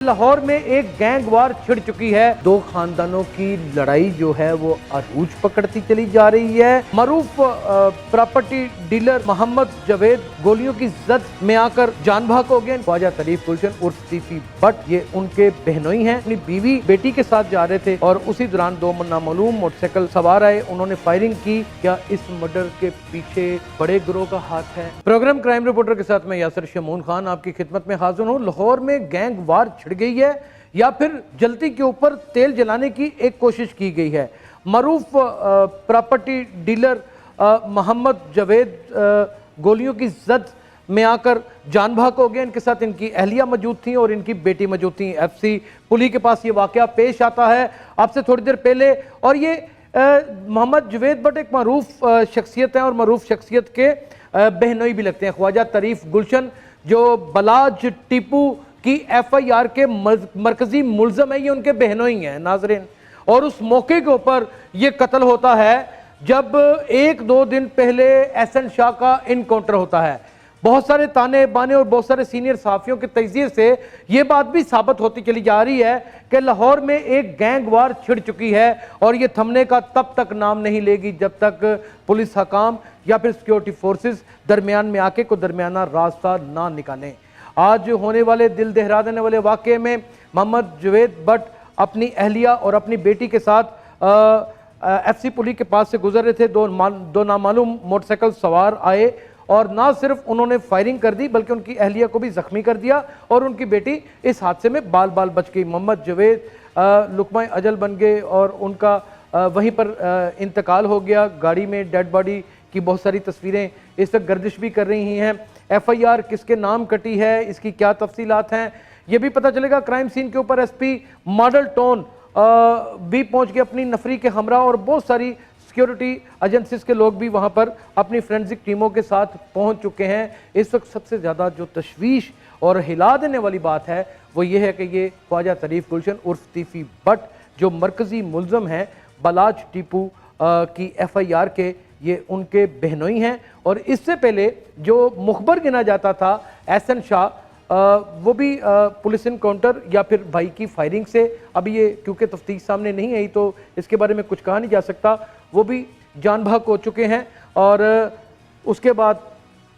लाहौर में एक गैंग वार छिड़ चुकी है। दो खानदानों की लड़ाई जो है वो अरूज पकड़ती चली जा रही है। मरूफ प्रॉपर्टी डीलर मोहम्मद जवेद गोलियों की जद में आकर जान भाग हो गए। ख्वाजा तरीफ गुलशन उर्फ तीफी बट ये उनके बहनोई हैं। अपनी बीवी बेटी के साथ जा रहे थे और उसी दौरान दो नामालूम मोटरसाइकिल सवार आए। उन्होंने फायरिंग की। क्या इस मर्डर के पीछे बड़े गिरोह का हाथ है? प्रोग्राम क्राइम रिपोर्टर के साथ मैं यासिर शमून खान आपकी खिदमत में हाजिर हूँ। लाहौर में गैंग वार गई है या फिर जलती के ऊपर तेल जलाने की एक कोशिश की गई है। मरूफ प्रॉपर्टी डीलर मोहम्मद जवेद गोलियों की जद में आकर जान भाग हो गए। इनके साथ इनकी अहलिया मौजूद थी और इनकी बेटी मौजूद थी। एफसी पुलिस के पास ये वाकया पेश आता है आपसे थोड़ी देर पहले। और ये मोहम्मद जवेद बट एक मरूफ शख्सियत है और मरूफ शख्सियत के बहनोई भी लगते हैं। ख्वाजा तरीफ गुलशन जो बलाज टीपू की FIR के मरकजी मुल्ज़म है, ये उनके बहनोई हैं नाज़रीन। और उस मौके के ऊपर ये कत्ल होता है जब एक दो दिन पहले एहसन शाह का इनकाउंटर होता है। बहुत सारे ताने बाने और बहुत सारे सीनियर सहाफ़ियों के तजज़िये से ये बात भी साबित होती चली जा रही है कि लाहौर में एक गैंग वार छिड़ चुकी है और ये थमने का तब तक नाम नहीं लेगी जब तक पुलिस हकाम या फिर सिक्योरिटी फोर्सेस दरमियान में आके कोई दरमियाना रास्ता ना निकालें। आज होने वाले दिल दहला देने वाले वाक़े में मोहम्मद जवेद बट अपनी अहलिया और अपनी बेटी के साथ FC पुलिस के पास से गुजर रहे थे। दो नामालूम मोटरसाइकिल सवार आए और ना सिर्फ उन्होंने फायरिंग कर दी बल्कि उनकी अहलिया को भी जख्मी कर दिया और उनकी बेटी इस हादसे में बाल बाल बच गई। मोहम्मद जवेद लुकमा अजल बन गए और उनका वहीं पर इंतकाल हो गया। गाड़ी में डेड बॉडी की बहुत सारी तस्वीरें इस वक्त गर्दिश भी कर रही हैं। FIR किसके नाम कटी है, इसकी क्या तफसीलात हैं, ये भी पता चलेगा। क्राइम सीन के ऊपर SP मॉडल टोन भी पहुंच गए अपनी नफरी के हमरा और बहुत सारी सिक्योरिटी एजेंसीज के लोग भी वहां पर अपनी फोरेंसिक टीमों के साथ पहुंच चुके हैं। इस वक्त सबसे ज़्यादा जो तशवीश और हिला देने वाली बात है वो ये है कि ये ख्वाजा तरीफ गुलशन उर्फ तीफी बट जो मरकजी मुल्ज़म हैं बलाज टीपू की FIR के, ये उनके बहनोई हैं। और इससे पहले जो मुखबर गिना जाता था एहसन शाह, वो भी पुलिस इनकाउंटर या फिर भाई की फायरिंग से, अभी ये क्योंकि तफ्तीश सामने नहीं आई तो इसके बारे में कुछ कहा नहीं जा सकता, वो भी जान भाग हो चुके हैं। और उसके बाद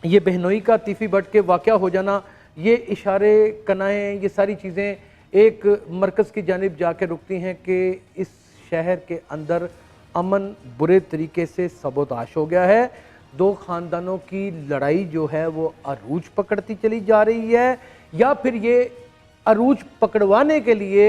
ये बहनोई का तीफी बट के वाक़या हो जाना, ये इशारे कनाएँ, ये सारी चीज़ें एक मरकज़ की जानिब जाके रुकती हैं कि इस शहर के अंदर अमन बुरे तरीके से सबोताश हो गया है। दो खानदानों की लड़ाई जो है वो अरूज पकड़ती चली जा रही है या फिर ये अरूज पकड़वाने के लिए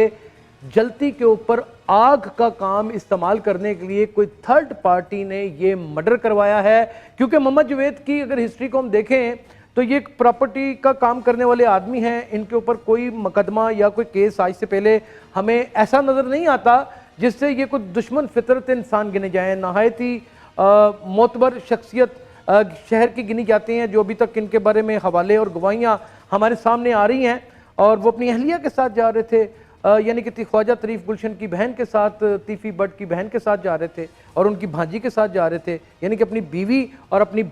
जलती के ऊपर आग का काम इस्तेमाल करने के लिए कोई थर्ड पार्टी ने ये मर्डर करवाया है। क्योंकि मोहम्मद जवेद की अगर हिस्ट्री को हम देखें तो ये एक प्रॉपर्टी का काम करने वाले आदमी हैं। इनके ऊपर कोई मुकदमा या कोई केस आज से पहले हमें ऐसा नज़र नहीं आता जिससे ये कोई दुश्मन फितरत इंसान गिने जाएँ। नहायत ही मोतबर शख्सियत शहर की गिनी जाती हैं जो अभी तक इनके बारे में हवाले और गवाहियाँ हमारे सामने आ रही हैं। और वो अपनी अहलिया के साथ जा रहे थे, यानी कि ख्वाजा तरीफ गुलशन की बहन के साथ, तीफी बट की बहन के साथ जा रहे थे और उनकी भांजी के साथ जा रहे थे, यानी कि अपनी बीवी और अपनी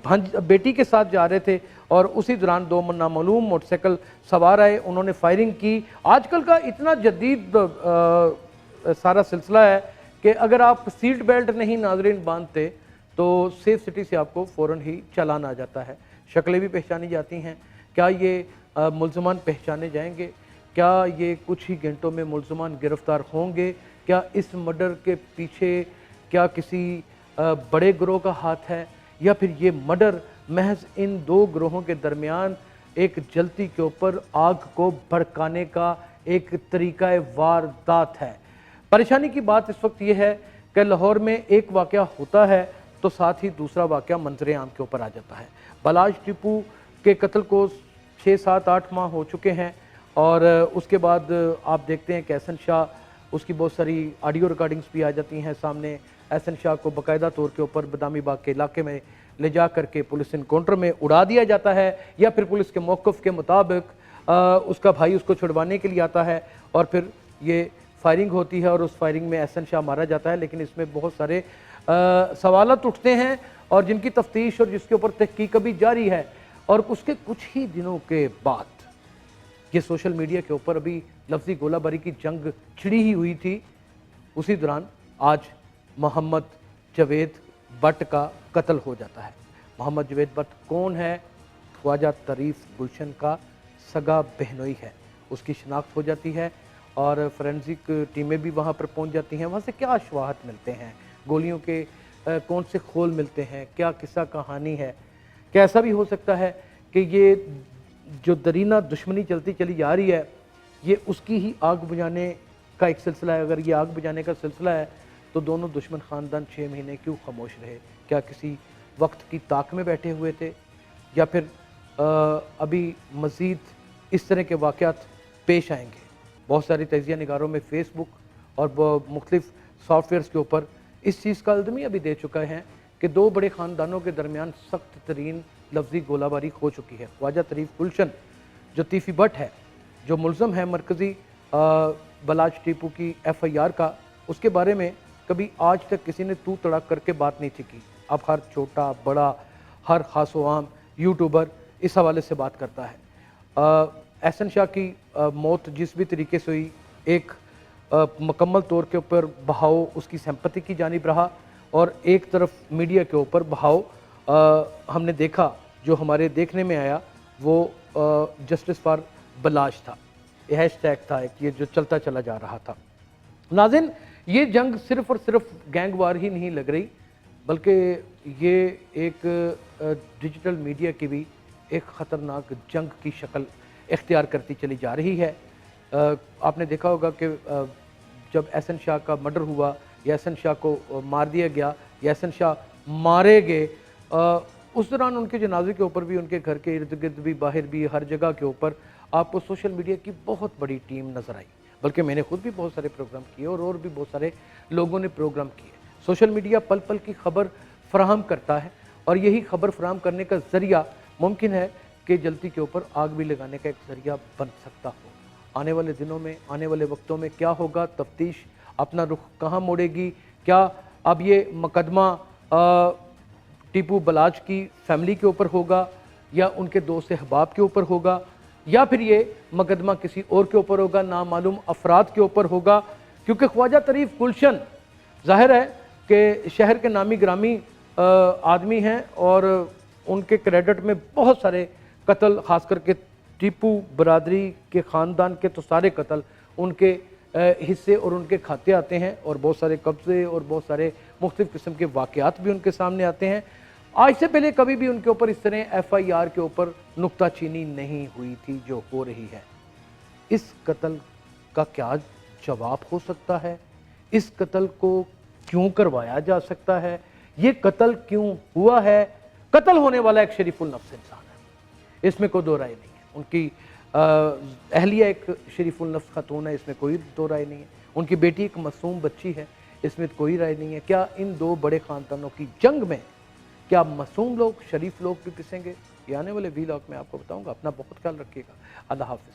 बेटी के साथ जा रहे थे। और उसी दौरान दो नामालूम मोटरसाइकिल सवार आए, उन्होंने फायरिंग की। आजकल का इतना जदीद सारा सिलसिला है कि अगर आप सीट बेल्ट नहीं नाजरीन बांधते तो सेफ सिटी से आपको फ़ौरन ही चालान आ जाता है। शक्लें भी पहचानी जाती हैं। क्या ये मुल्ज़मान पहचाने जाएंगे? क्या ये कुछ ही घंटों में मुल्ज़मान गिरफ़्तार होंगे? क्या इस मर्डर के पीछे क्या किसी बड़े गिरोह का हाथ है या फिर ये मर्डर महज इन दो गिरोहों के दरमियान एक जलती के ऊपर आग को भड़काने का एक तरीक़ा वारदात है? परेशानी की बात इस वक्त यह है कि लाहौर में एक वाक़या होता है तो साथ ही दूसरा वाक़या मंजर आम के ऊपर आ जाता है। बलाज टीपू के कत्ल को 6, 7, 8 माह हो चुके हैं और उसके बाद आप देखते हैं कि एहसन शाह, उसकी बहुत सारी ऑडियो रिकॉर्डिंग्स भी आ जाती हैं सामने। एहसन शाह को बाकायदा तौर के ऊपर बदामी बाग के इलाके में ले जा करके पुलिस इनकाउंटर में उड़ा दिया जाता है या फिर पुलिस के मौक़िफ़ के मुताबिक उसका भाई उसको छुड़वाने के लिए आता है और फिर ये फायरिंग होती है और उस फायरिंग में एहसन शाह मारा जाता है। लेकिन इसमें बहुत सारे सवालात उठते हैं और जिनकी तफ्तीश और जिसके ऊपर तहकीक भी जारी है। और उसके कुछ ही दिनों के बाद ये सोशल मीडिया के ऊपर अभी लफ्ज़ी गोलाबारी की जंग छिड़ी ही हुई थी, उसी दौरान आज मोहम्मद जावेद भट्ट का कत्ल हो जाता है। मोहम्मद जावेद भट्ट कौन है? ख्वाजा तारीफ गुलशन का सगा बहनोई है। उसकी शिनाख्त हो जाती है और फोरेंसिक टीमें भी वहाँ पर पहुँच जाती हैं। वहाँ से क्या अशवाहत मिलते हैं, गोलियों के कौन से खोल मिलते हैं, क्या किस्सा कहानी है? क्या ऐसा भी हो सकता है कि ये जो दरीना दुश्मनी चलती चली जा रही है, ये उसकी ही आग बुझाने का एक सिलसिला है? अगर ये आग बुझाने का सिलसिला है तो दोनों दुश्मन ख़ानदान 6 महीने क्यों खामोश रहे? क्या किसी वक्त की ताक में बैठे हुए थे, या फिर अभी मज़ीद इस तरह के वाक़यात पेश आएंगे? बहुत सारी तजिया निगारों में फ़ेसबुक और मुख्तलिफ सॉफ्टवेयर्स के ऊपर इस चीज़ का अलदमिया भी दे चुका है कि दो बड़े ख़ानदानों के दरमियान सख्त तरीन लफ्ज़ी गोलाबारी हो चुकी है। ख्वाजा तारीफ गुलशन जो तीफ़ी भट्ट है, जो मुल्ज़म है मरकज़ी बलाच टीपू की FIR का, उसके बारे में कभी आज तक किसी ने तू तड़ाक करके बात नहीं थी की। अब हर छोटा बड़ा, हर खास व आम यूट्यूबर इस हवाले से बात करता है। एहसन शाह की मौत जिस भी तरीके से हुई, एक मुकम्मल तौर के ऊपर बहाव उसकी सिंपैथी की जानिब रहा, और एक तरफ मीडिया के ऊपर बहाव हमने देखा, जो हमारे देखने में आया वो जस्टिस फॉर बलाच था, ये हैशटैग था एक, ये जो चलता चला जा रहा था। नाज़रीन, ये जंग सिर्फ़ और सिर्फ गैंग वार ही नहीं लग रही, बल्कि ये एक डिजिटल मीडिया की भी एक ख़तरनाक जंग की शक्ल इख्तियार करती चली जा रही है। आपने देखा होगा कि जब एहसन शाह का मर्डर हुआ, या एहसन शाह को मार दिया गया, या एहसन शाह मारे गए, उस दौरान उनके जनाजे के ऊपर भी, उनके घर के इर्द गिर्द भी, बाहर भी, हर जगह के ऊपर आपको सोशल मीडिया की बहुत बड़ी टीम नज़र आई। बल्कि मैंने खुद भी बहुत सारे प्रोग्राम किए और भी बहुत सारे लोगों ने प्रोग्राम किए। सोशल मीडिया पल पल की खबर फराहम करता है, और यही खबर फराहम करने का ज़रिया मुमकिन है कि जल्दी के ऊपर आग भी लगाने का एक ज़रिया बन सकता हो। आने वाले दिनों में, आने वाले वक्तों में क्या होगा? तफ्तीश अपना रुख कहाँ मोड़ेगी? क्या अब ये मुकदमा टीपू बलाच की फैमिली के ऊपर होगा, या उनके दोस्त अहबाब के ऊपर होगा, या फिर ये मुकदमा किसी और के ऊपर होगा, नामालूम अफराद के ऊपर होगा? क्योंकि ख्वाजा तारीफ गुलशन ज़ाहिर है कि शहर के नामी ग्रामी आदमी हैं, और उनके क्रेडिट में बहुत सारे कत्ल, ख़ास करके टीपू बरादरी के ख़ानदान के तो सारे कत्ल उनके हिस्से और उनके खाते आते हैं, और बहुत सारे कब्ज़े और बहुत सारे मुख्तलिफ़ किस्म के वाक़यात भी उनके सामने आते हैं। आज से पहले कभी भी उनके ऊपर इस तरह FIR के ऊपर नुक्ताचीनी नहीं हुई थी जो हो रही है। इस कत्ल का क्या जवाब हो सकता है? इस कत्ल को क्यों करवाया जा सकता है? ये कत्ल क्यों हुआ है? कत्ल होने वाला एक शरीफुल नफ्स इंसान है, इसमें कोई दो राय नहीं है। उनकी अहलिया एक शरीफुल नफ्स खातून है, इसमें कोई दो राय नहीं है। उनकी बेटी एक मासूम बच्ची है, इसमें कोई राय नहीं है। क्या इन दो बड़े ख़ानदानों की जंग में क्या मासूम लोग, शरीफ लोग भी पिसेंगे? ये आने वाले व्लॉग में आपको बताऊंगा। अपना बहुत ख्याल रखिएगा। अल्लाह हाफ़िज़।